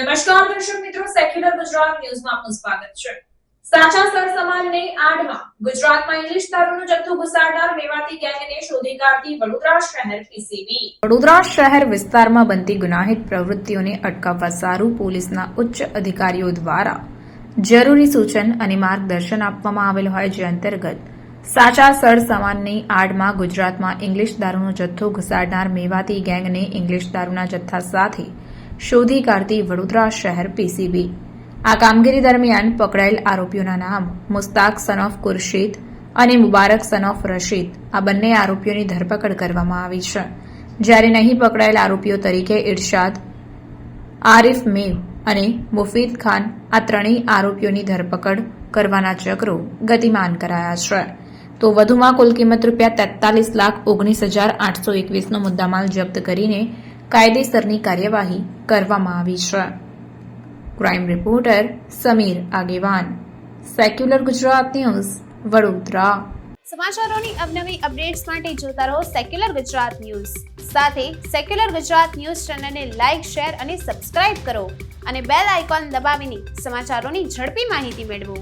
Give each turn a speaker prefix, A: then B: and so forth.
A: નમસ્કાર દર્શક મિત્રો, સેક્યુલર ગુજરાત ન્યૂઝમાં આપનું સ્વાગત છે। સાચા સરસમાનની આડમાં ગુજરાતમાં ઇંગ્લિશ દારૂનો જથ્થો ઘુસાડનાર મેવાતી ગેંગને શોધી કાઢતી વડોદરા શહેર પીસીબી। વડોદરા શહેર વિસ્તારમાં બનતી ગુનાહિત પ્રવૃત્તિઓને અટકાવવા સારું પોલીસના ઉચ્ચ અધિકારીઓ દ્વારા જરૂરી સૂચન અને માર્ગદર્શન આપવામાં આવેલ હોય, જે અંતર્ગત સાચા સરસામાનની આડમાં ગુજરાતમાં ઇંગ્લિશ દારૂનો જથ્થો ઘુસાડનાર મેવાતી ગેંગને ઇંગ્લિશ દારૂના જથ્થા સાથે શોધી કાઢતી વડોદરા શહેર પીસીબી। આ કામગીરી દરમિયાન પકડાયેલ આરોપીઓના નામ મુસ્તાક સન ઓફ ખુરશીદ અને મુબારક સન ઓફ રશીદ, આ બંને આરોપીઓની ધરપકડ કરવામાં આવી છે। જ્યારે નહીં પકડાયેલ આરોપીઓ તરીકે ઇરશાદ, આરિફ મેવ અને મુફીદ ખાન, આ ત્રણેય આરોપીઓની ધરપકડ કરવાના ચક્રો ગતિમાન કરાયા છે। તો વધુમાં કુલ કિંમત ₹43,19,821નો મુદ્દામાલ જપ્ત કરીને કાયદેસરની કાર્યવાહી કરવામાં આવી છે। ક્રાઇમ રિપોર્ટર સમીર આગેવાન, સેક્યુલર ગુજરાત ન્યૂઝ, વડોદરા।
B: સમાચારોની અવનવી અપડેટ્સ માટે જોતા રહો સેક્યુલર ગુજરાત ન્યૂઝ। સાથે સેક્યુલર ગુજરાત ન્યૂઝ ચેનલને લાઇક, શેર અને સબસ્ક્રાઇબ કરો અને બેલ આઇકોન દબાવીને સમાચારોની ઝડપી માહિતી મેળવો।